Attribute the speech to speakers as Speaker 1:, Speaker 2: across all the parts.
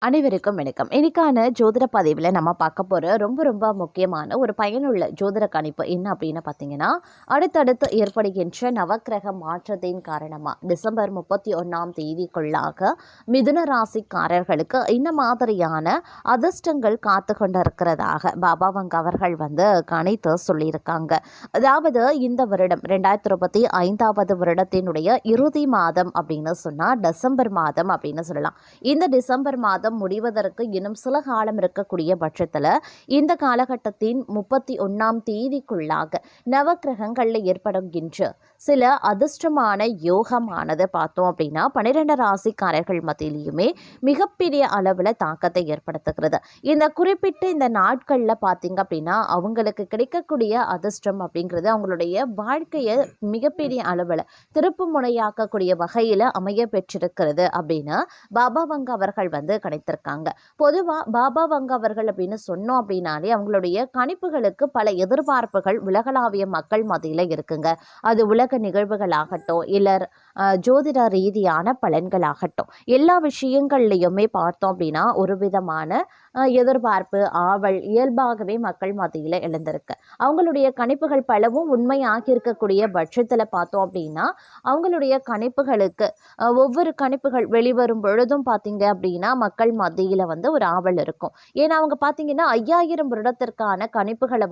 Speaker 1: அனைவருக்கும் வணக்கம். இன்னைக்கான ஜோதிட பதிவில் நம்ம பார்க்க போகிற ரொம்ப ரொம்ப முக்கியமான ஒரு பயனுள்ள ஜோதிட கணிப்பு என்ன அப்படின்னு பார்த்தீங்கன்னா, அடுத்தடுத்து ஏற்படுகின்ற நவக்கிரக மாற்றத்தின் காரணமாக டிசம்பர் 31ஆம் தேதிக்குள்ளாக மிதுன ராசிக்காரர்களுக்கு இந்த மாதிரியான அதிர்ஷ்டங்கள் காத்து கொண்டு இருக்கிறதாக பாபாவங்க அவர்கள் கணித்து சொல்லியிருக்காங்க. அதாவது இந்த வருடம் 2025 வருடத்தினுடைய இறுதி மாதம் அப்படின்னு சொன்னால் டிசம்பர் மாதம் அப்படின்னு சொல்லலாம். இந்த டிசம்பர் மாதம் முடிவதற்கு இன்னும் சில காலம் இருக்கக்கூடிய பட்சத்தில் இந்த காலகட்டத்தின் 31ஆம் தேதிக்குள்ளாக நவக்கிரகங்களில் ஏற்படுகின்ற சில அதிர்ஷ்டமான யோகமானது பார்த்தோம் அப்படின்னா 12 ராசிக்காரர்கள் மத்தியிலையுமே மிகப்பெரிய அளவில் தாக்கத்தை ஏற்படுத்துகிறது. இந்த குறிப்பிட்ட இந்த நாட்களில் பார்த்தீங்க அப்படின்னா அவங்களுக்கு கிடைக்கக்கூடிய அதிர்ஷ்டம் அப்படிங்கிறது அவங்களுடைய வாழ்க்கையை மிகப்பெரிய அளவில் திருப்பு முனையாக்கக்கூடிய வகையில் அமைய பெற்றிருக்கிறது அப்படின்னு பாபா வங்க அவர்கள் கணித்திருக்காங்க. பொதுவாக பாபா வங்க அவர்கள் அப்படின்னு சொன்னோம் அப்படின்னாலே அவங்களுடைய கணிப்புகளுக்கு பல எதிர்பார்ப்புகள் உலகளாவிய மக்கள் மத்தியில் இருக்குங்க. அது உலக நிகழ்வுகளாகட்டும் இல்லை ஜோதிட ரீதியான பலன்களாகட்டும் எல்லா விஷயங்கள்லையுமே பார்த்தோம் அப்படின்னா ஒரு விதமான எதிர்பார்ப்பு ஆவல் இயல்பாகவே மக்கள் மத்தியில் எழுந்திருக்கு. அவங்களுடைய கணிப்புகள் பலவும் உண்மையாகி இருக்கக்கூடிய பட்சத்தில் பார்த்தோம் அப்படின்னா அவங்களுடைய கணிப்புகளுக்கு ஒவ்வொரு கணிப்புகள் வெளிவரும் பொழுதும் பார்த்தீங்க அப்படின்னா மக்கள் மத்தியில் ஒரு ஆவல் இருக்கும். ஏன்னா அவங்க பார்த்தீங்கன்னா 5000 வருடத்திற்கான கணிப்புகளை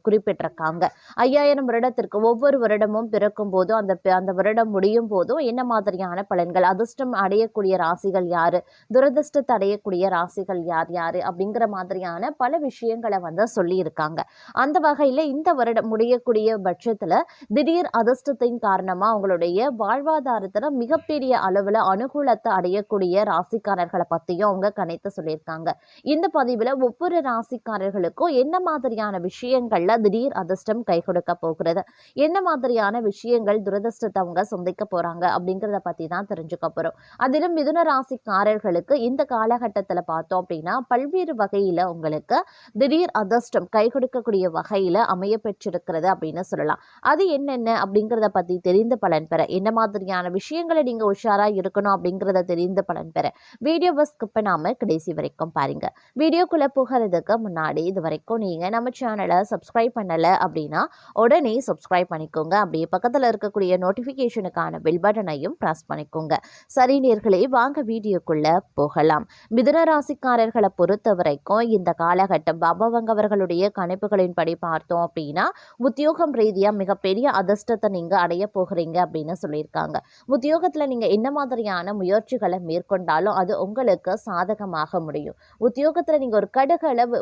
Speaker 1: குறிப்பிட்டிருக்காங்க. 5000 வருடத்திற்கு ஒவ்வொரு வருடமும் பிறக்கும் போதும் அந்த வருடம் முடியும் போதும் என்ன மாதிரியான பலன்கள், அதிர்ஷ்டம் அடையக்கூடிய ராசிகள் யாரு, துரதிர்ஷ்டத்தை அடையக்கூடிய ராசிகள் யார் யாரு அப்படிங்கிற மாதிரியான பல விஷயங்களை சொல்லியிருக்காங்க. அந்த வகையில் இந்த வருடம் முடியக்கூடிய பட்சத்தில் திடீர் அதிர்ஷ்டத்தின் காரணமாக அவங்களுடைய வாழ்வாதாரத்தில் மிகப்பெரிய அளவில் அனுகூலத்தை அடையக்கூடிய ராசிக்காரர்களை பற்றியும் அவங்க கணித்து சொல்லியிருக்காங்க. இந்த பதிவில் ஒவ்வொரு ராசிக்காரர்களுக்கும் என்ன மாதிரியான விஷயங்கள்ல திடீர் அதிர்ஷ்டம் கை கொடுக்க போகிறது, என்ன மாதிரியான விஷயங்கள் துரதிர்ஷ்டத்தை அவங்க சந்திக்க போறாங்க அப்படிங்கிறத பற்றி தான் தெரிஞ்சுக்க போகிறோம். அதிலும் மிதுன ராசிக்காரர்களுக்கு இந்த காலகட்டத்தில் பார்த்தோம் அப்படின்னா பல்வேறு வகையில் உங்களுக்கு திடீர் அதிர்ஷ்டம் கை கொடுக்கக்கூடிய வகையில் அமைய பெற்றிருக்கிறது அப்படின்னு சொல்லலாம். அது என்னென்ன அப்படிங்கிறத பற்றி தெரிந்து பலன் பெற, என்ன மாதிரியான விஷயங்களை நீங்கள் உஷாராக இருக்கணும் அப்படிங்கிறத தெரிந்து பலன் பெற வீடியோவை ஸ்கிப் பண்ணாமல் கடைசி வரைக்கும் பாருங்க. வீடியோக்குள்ளே போகிறதுக்கு முன்னாடி இது வரைக்கும் நீங்கள் நம்ம சேனலை சப்ஸ்கிரைப் பண்ணலை அப்படின்னா உடனே சப்ஸ்கிரைப் பண்ணிக்கோங்க. அப்படியே பக்கத்தில் இருக்கக்கூடிய நோட்டிஃபிகேஷனுக்கான பெல் பட்டனையும் ப்ரெஸ் பண்ணிக்கோங்க. சரி நேர்களே, வாங்க வீடியோக்குள்ளே போகலாம். மிதுன ராசிக்காரர்களை பொறுத்த வரைக்கும் இந்த காலகட்டம் பாபாவங்க அவர்களுடைய கணிப்புகளின்படி பார்த்தோம் அப்படின்னா உத்தியோகம் ரீதியாக மிகப்பெரிய அதிர்ஷ்டத்தை நீங்கள் அடைய போகிறீங்க அப்படின்னு சொல்லியிருக்காங்க. உத்தியோகத்தில் நீங்கள் என்ன மாதிரியான முயற்சிகளை மேற்கொண்டாலும் அது உங்களுக்கு சாதகமாக முடியும். உத்தியோகத்தில் நீங்கள் ஒரு கடுகளவு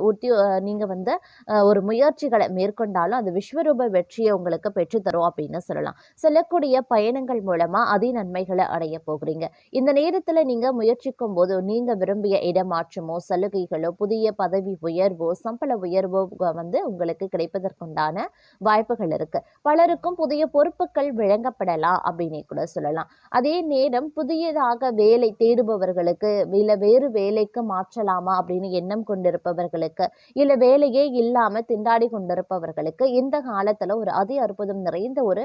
Speaker 1: நீங்கள் ஒரு முயற்சிகளை மேற்கொண்டாலும் அது விஸ்வரூப வெற்றியை உங்களுக்கு பெற்றுத்தரும் அப்படின்னு சொல்லலாம். செல்லக்கூடிய பயணங்கள் மூலமா அதி நன்மைகளை அடைய போகிறீங்க. இந்த நேரத்தில் நீங்க முயற்சிக்கும் போது நீங்க விரும்பிய இடமாற்றமோ சலுகைகளோ புதிய பதவி உயர்வோ சம்பள உயர்வோ உங்களுக்கு கிடைப்பதற்குண்டான வாய்ப்புகள் இருக்கு. பலருக்கும் புதிய பொறுப்புகள் வழங்கப்படலாம் அப்படின்னு கூட சொல்லலாம். அதே நேரம் புதியதாக வேலை தேடுபவர்களுக்கு இல்ல வேறு வேலைக்கு மாற்றலாமா அப்படின்னு எண்ணம் கொண்டிருப்பவர்களுக்கு இல்ல வேலையே இல்லாம திண்டாடி கொண்டிருப்பவர்களுக்கு இந்த காலத்துல ஒரு அதி அற்புதம் நிறைந்த ஒரு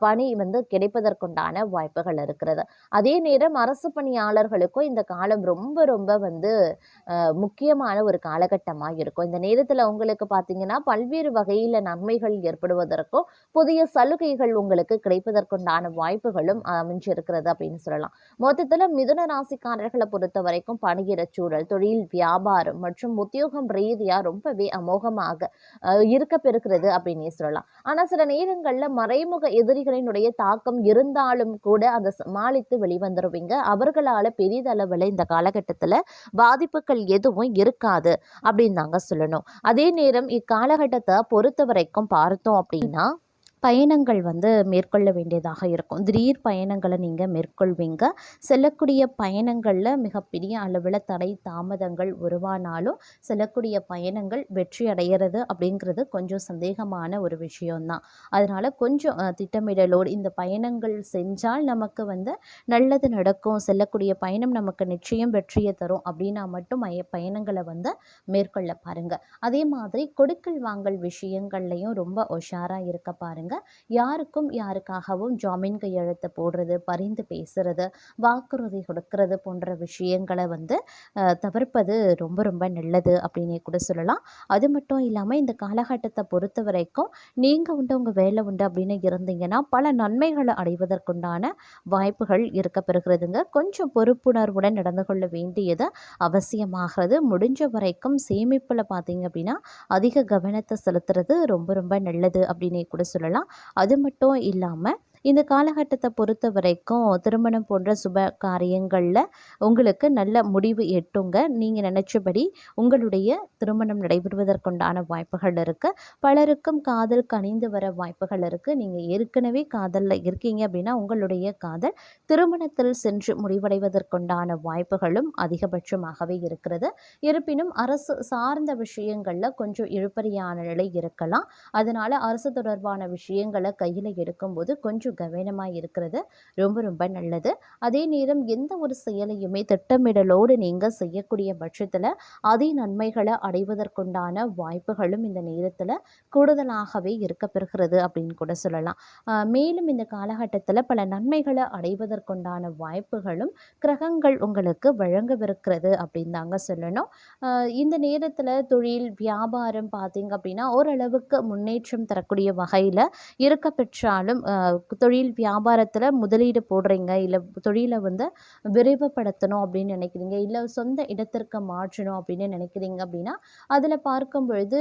Speaker 1: பணி கிடைப்பதற்குண்டான வாய்ப்புகள் இருக்கிறது. அதே நேரம் அரசு பணியாளர்களுக்கும் இந்த காலம் ரொம்ப ரொம்ப முக்கியமான ஒரு காலகட்டமாக இருக்கும். இந்த நேரத்துல உங்களுக்கு பார்த்தீங்கன்னா பல்வேறு வகையில நன்மைகள் ஏற்படுவதற்கும் புதிய சலுகைகள் உங்களுக்கு கிடைப்பதற்குண்டான வாய்ப்புகளும் அமைஞ்சிருக்கிறது அப்படின்னு சொல்லலாம். மொத்தத்துல மிதுன ராசிக்காரர்களை பொறுத்த வரைக்கும் பணியிட சூழல், தொழில், வியாபாரம் மற்றும் உத்தியோகம் ரீதியா ரொம்பவே அமோகமாக இருக்க பெறுகிறது அப்படின்னே சொல்லலாம். ஆனா சில நேரங்கள்ல மறைமுக எதிரிகளினுடைய தாக்கம் இருந்தாலும் கூட அதை சமாளித்து வெளிவந்துருவீங்க. அவர்களால பெரிதளவில் இந்த காலகட்டத்துல பாதிப்புகள் எதுவும் இருக்காது அப்படின்னு தாங்க சொல்லணும். அதே நேரம் இக்காலகட்டத்தை பொறுத்த வரைக்கும் பார்த்தோம் அப்படின்னா பயணங்கள் மேற்கொள்ள வேண்டியதாக இருக்கும். திடீர் பயணங்களை நீங்கள் மேற்கொள்வீங்க. செல்லக்கூடிய பயணங்களில் மிகப்பெரிய அளவில் தடை தாமதங்கள் உருவானாலும் செல்லக்கூடிய பயணங்கள் வெற்றி அடைகிறது அப்படிங்கிறது கொஞ்சம் சந்தேகமான ஒரு விஷயம்தான். அதனால் கொஞ்சம் திட்டமிடலோடு இந்த பயணங்கள் செஞ்சால் நமக்கு நல்லது நடக்கும், செல்லக்கூடிய பயணம் நமக்கு நிச்சயம் வெற்றியை தரும் அப்படின்னா மட்டும் பயணங்களை மேற்கொள்ள பாருங்கள். அதே மாதிரி கொடுக்கல் வாங்கல் விஷயங்கள்லையும் ரொம்ப உஷாராக இருக்க பாருங்கள். யாருக்காகவும் ஜாமீன் கையெழுத்து போடுறது, பரிந்து பேசுறது, வாக்குறுதி கொடுக்கறது போன்ற விஷயங்களை வந்து தவிர்ப்பது ரொம்ப ரொம்ப நல்லது அப்படின்னே கூட சொல்லலாம். அது மட்டும் இல்லாமல் இந்த காலகட்டத்தை பொறுத்த வரைக்கும் நீங்கள் உண்டு உங்கள் வேலை உண்டு அப்படின்னு இருந்தீங்கன்னா பல நன்மைகளை அடைவதற்குண்டான வாய்ப்புகள் இருக்க பெறுகிறதுங்க. கொஞ்சம் பொறுப்புணர்வுடன் நடந்து கொள்ள வேண்டியது அவசியமாகிறது. முடிஞ்ச வரைக்கும் சேமிப்பில் பார்த்தீங்க அப்படின்னா அதிக கவனத்தை செலுத்துறது ரொம்ப ரொம்ப நல்லது அப்படின்னே கூட சொல்லலாம். அது மட்டும் இல்லாமல் இந்த காலகட்டத்தை பொறுத்த வரைக்கும் திருமணம் போன்ற சுப காரியங்களில் உங்களுக்கு நல்ல முடிவு எட்டுங்க. நீங்கள் நினச்சபடி உங்களுடைய திருமணம் நடைபெறுவதற்குண்டான வாய்ப்புகள் இருக்குது. பலருக்கும் காதல் கனிந்து வர வாய்ப்புகள் இருக்குது. நீங்கள் ஏற்கனவே காதலில் இருக்கீங்க அப்படின்னா உங்களுடைய காதல் திருமணத்தில் சென்று முடிவடைவதற்குண்டான வாய்ப்புகளும் அதிகபட்சமாகவே இருக்கிறது. இருப்பினும் அரசு சார்ந்த விஷயங்களில் கொஞ்சம் இழுபறியான நிலை இருக்கலாம். அதனால் அரசு தொடர்பான விஷயங்களை கையில் எடுக்கும்போது கொஞ்சம் கவனமாக இருக்கிறது ரொம்ப ரொம்ப நல்லது. அதே நேரம் எந்த ஒரு செயலையுமே திட்டமிடலோடு நீங்கள் செய்யக்கூடிய பட்சத்தில் அதே நன்மைகளை அடைவதற்குண்டான வாய்ப்புகளும் இந்த நேரத்தில் கூடுதலாகவே இருக்க பெறுகிறது அப்படின்னு கூட சொல்லலாம். மேலும் இந்த காலகட்டத்தில் பல நன்மைகளை அடைவதற்குண்டான வாய்ப்புகளும் கிரகங்கள் உங்களுக்கு வழங்கவிருக்கிறது அப்படின்னு தாங்க சொல்லணும். இந்த நேரத்தில் தொழில் வியாபாரம் பார்த்தீங்க அப்படின்னா ஓரளவுக்கு முன்னேற்றம் தரக்கூடிய வகையில் இருக்க பெற்றாலும் தொழில் வியாபாரத்தில் முதலீடு போடுறீங்க, இல்லை தொழிலை வந்து விரைவுபடுத்தணும் அப்படின்னு நினைக்கிறீங்க, இல்லை சொந்த இடத்திற்கு மாற்றணும் அப்படின்னு நினைக்கிறீங்க அப்படின்னா அதில் பார்க்கும் பொழுது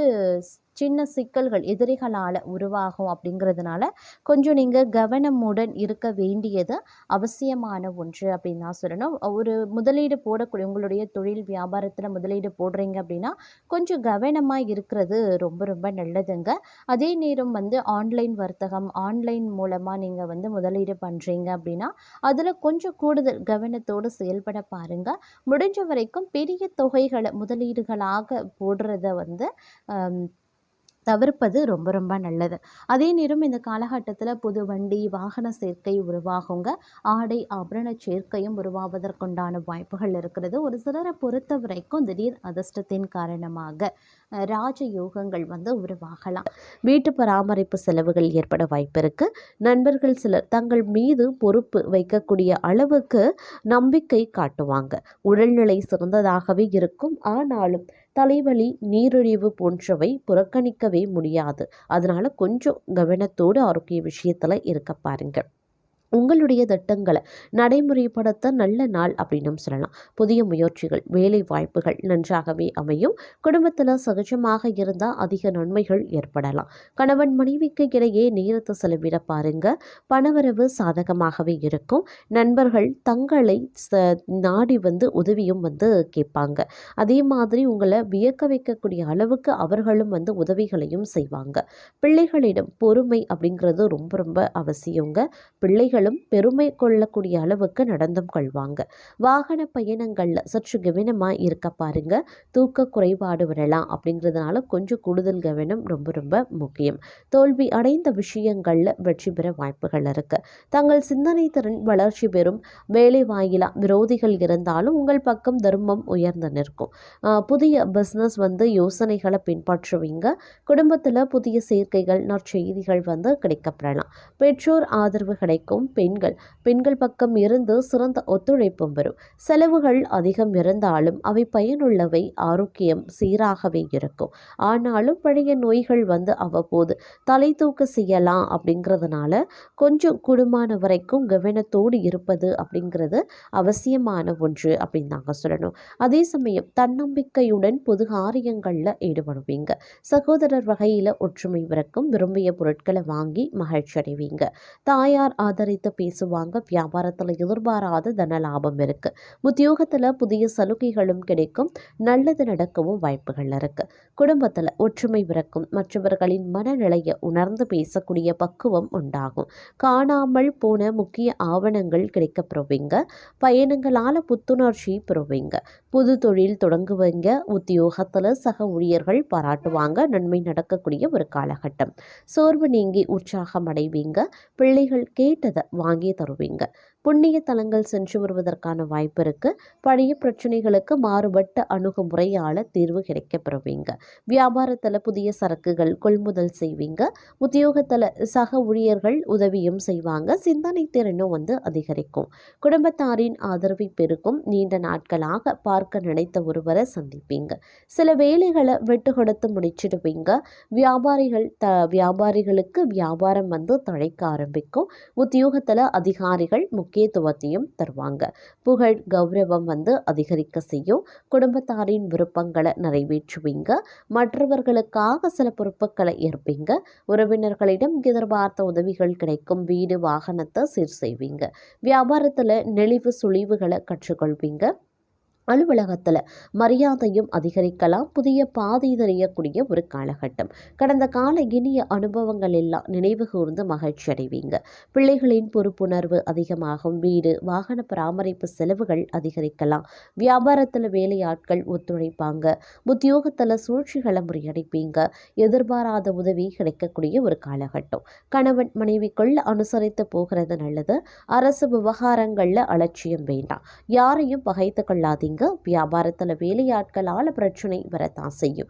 Speaker 1: சின்ன சிக்கல்கள் எதிரிகளால் உருவாகும். அப்படிங்கிறதுனால கொஞ்சம் நீங்கள் கவனமுடன் இருக்க வேண்டியது அவசியமான ஒன்று அப்படின்னு தான் சொல்லணும். ஒரு முதலீடு போடக்கூடிய உங்களுடைய தொழில் வியாபாரத்தில் முதலீடு போடுறீங்க அப்படின்னா கொஞ்சம் கவனமாக இருக்கிறது ரொம்ப ரொம்ப நல்லதுங்க. அதே நேரம் வந்து ஆன்லைன் வர்த்தகம், ஆன்லைன் மூலமாக நீங்கள் வந்து முதலீடு பண்ணுறீங்க அப்படின்னா அதில் கொஞ்சம் கூடுதல் கவனத்தோடு செயல்பட பாருங்கள். முடிஞ்ச வரைக்கும் பெரிய தொகைகளை முதலீடுகளாக போடுறத வந்து தவிர்ப்பது ரொம்ப ரொம்ப நல்லது. அதே நேரம் இந்த காலகட்டத்தில் புது வண்டி வாகன சேர்க்கை உருவாகுங்க. ஆடை ஆபரண சேர்க்கையும் உருவாவதற்குண்டான வாய்ப்புகள் இருக்கிறது. ஒரு சிலரை பொறுத்த வரைக்கும் திடீர் அதிர்ஷ்டத்தின் காரணமாக ராஜயோகங்கள் வந்து உருவாகலாம். வீட்டு பராமரிப்பு செலவுகள் ஏற்பட வாய்ப்பு இருக்கு. நண்பர்கள் சிலர் தங்கள் மீது பொறுப்பு வைக்கக்கூடிய அளவுக்கு நம்பிக்கை காட்டுவாங்க. உடல்நிலை சிறந்ததாகவே இருக்கும். ஆனாலும் தலைவலி, நீரிழிவு போன்றவை புறக்கணிக்கவே முடியாது. அதனால கொஞ்சம் கவனத்தோடு ஆரோக்கிய விஷயத்துல இருக்க பாருங்க. உங்களுடைய திட்டங்களை நடைமுறைப்படுத்த நல்ல நாள் அப்படின்னு சொல்லலாம். புதிய முயற்சிகள், வேலை வாய்ப்புகள் நன்றாகவே அமையும். குடும்பத்தில் சகஜமாக இருந்தால் அதிக நன்மைகள் ஏற்படலாம். கணவன் மனைவிக்கு இடையே நேரத்தை செலவிட பாருங்க. பணவரவு சாதகமாகவே இருக்கும். நண்பர்கள் தங்களை நாடி வந்து உதவியும் வந்து கேட்பாங்க. அதே மாதிரி உங்களை வியக்க வைக்கக்கூடிய அளவுக்கு அவர்களும் வந்து உதவிகளையும் செய்வாங்க. பிள்ளைகளிடம் பொறுமை அப்படிங்கிறது ரொம்ப ரொம்ப அவசியங்க. பிள்ளைகளும் பெருமை கொள்ளக்கூடிய அளவுக்கு நடந்தும் கொள்வாங்க. வாகன பயணங்கள்ல சற்று கவனமா இருக்க பாருங்க. தூக்க குறைபாடு வரலாம். அப்படிங்கிறதுனால கொஞ்சம் கூடுதல் கவனம் ரொம்ப ரொம்ப முக்கியம். தோல்வி அடைந்த விஷயங்கள்ல வெற்றி பெற வாய்ப்புகள் இருக்கு. தங்கள் சிந்தனை திறன் வளர்ச்சி பெறும். வேலை வாயிலா விரோதிகள் இருந்தாலும் உங்கள் பக்கம் தர்மம் உயர்ந்து நிற்கும். புதிய பிஸ்னஸ் வந்து யோசனைகளை பின்பற்றுவீங்க. குடும்பத்தில் புதிய சேர்க்கைகள் நற்செய்திகள் வந்து கிடைக்கப்படலாம். பெற்றோர் ஆதரவு கிடைக்கும். பெண்கள் பக்கம் இருந்து சிறந்த ஒத்துழைப்பும் வரும். செலவுகள் அதிகம் இருந்தாலும் அவை பயனுள்ளவை. ஆரோக்கியம் சீராகவே இருக்கும். ஆனாலும் பழைய நோய்கள் வந்து அவ்வப்போது தலை தூக்க செய்யலாம். அப்படிங்கிறதுனால கொஞ்சம் கூடுமான வரைக்கும் கவனத்தோடு இருப்பது அப்படிங்கிறது அவசியமான ஒன்று அப்படின்னு தாங்க சொல்லணும். அதே சமயம் தன்னம்பிக்கையுடன் பொது காரியங்களில் ஈடுபடுவீங்க. சகோதரர் வகையில் ஒற்றுமை விறக்கும். விரும்பிய பொருட்களை வாங்கி மகிழ்ச்சி அடைவீங்க. தாயார் ஆதரித்து பேசுவாங்க. வியாபாரத்தில் எதிர்பாராத தன லாபம் இருக்கு. உத்தியோகத்தில் புதிய சலுகைகளும் கிடைக்கும். நல்லது நடக்கவும் வாய்ப்புகள் இருக்கு. குடும்பத்தில் ஒற்றுமை விறக்கும். மற்றவர்களின் மனநிலையை உணர்ந்து பேசக்கூடிய பக்குவம் உண்டாகும். காணாமல் போன முக்கிய ஆவணங்கள் கிடைக்கப்பெறுவீங்க. பயணங்களால் புத்துணர்ச்சி பெறுவீங்க. புது தொழில் தொடங்குவீங்க. உத்தியோகத்தில் சக ஊழியர்கள் பாராட்டுவாங்க. நன்மை நடக்கக்கூடிய ஒரு காலகட்டம். சோர்வு நீங்கி உற்சாகம் அடைவீங்க. பிள்ளைகள் கேட்டதை வாங்கி தருவீங்க.
Speaker 2: புண்ணிய தலங்கள் சென்று வருவதற்கான வாய்ப்பு இருக்கு. பழைய பிரச்சனைகளுக்கு மாறுபட்ட அணுகுமுறையால தீர்வு கிடைக்க பெறுவீங்க. வியாபாரத்துல புதிய சரக்குகள் கொள்முதல் செய்வீங்க. உத்தியோகத்துல சக ஊழியர்கள் உதவியும் செய்வாங்க. சிந்தனை திறனும் அதிகரிக்கும். குடும்பத்தாரின் ஆதரவை பெருக்கும். நீண்ட நாட்களாக பார்க்க நினைத்த ஒருவரை சந்திப்பீங்க. சில வேலைகளை விட்டு கொடுத்து முடிச்சிடுவீங்க. வியாபாரிகளுக்கு வியாபாரம் தழைக்க ஆரம்பிக்கும். உத்தியோகத்துல அதிகாரிகள் முக்கியத்துவத்தையும் தருவாங்க. புகழ் கௌரவம் அதிகரிக்க செய்யும். குடும்பத்தாரின் விருப்பங்களை நிறைவேற்றுவீங்க. மற்றவர்களுக்காக சில பொறுப்புகளை ஏற்பீங்க. உறவினர்களிடம் எதிர்பார்த்த உதவிகள் கிடைக்கும். வீடு வாகனத்தை சீர் செய்வீங்க. வியாபாரத்துல நெளிவு சுழிவுகளை கற்றுக்கொள்வீங்க. அலுவலகத்தில் மரியாதையும் அதிகரிக்கலாம். புதிய பாதை தெரியக்கூடிய ஒரு காலகட்டம். கடந்த கால இனிய அனுபவங்கள் எல்லாம் நினைவு கூர்ந்து மகிழ்ச்சி அடைவீங்க. பிள்ளைகளின் பொறுப்புணர்வு அதிகமாகும். வீடு வாகன பராமரிப்பு செலவுகள் அதிகரிக்கலாம். வியாபாரத்தில் வேலையாட்கள் ஒத்துழைப்பாங்க. உத்தியோகத்தில் சூழ்ச்சிகளை முறியடிப்பீங்க. எதிர்பாராத உதவி கிடைக்கக்கூடிய ஒரு காலகட்டம். கணவன் மனைவிக்குள்ள அனுசரித்து போகிறது நல்லது. அரசு விவகாரங்களில் அலட்சியம் வேண்டாம். யாரையும் பகைத்து கொள்ளாதீங்க. வியாபாரத்தில் வேலையாட்களால் பிரச்சனை வரத்தான் செய்யும்.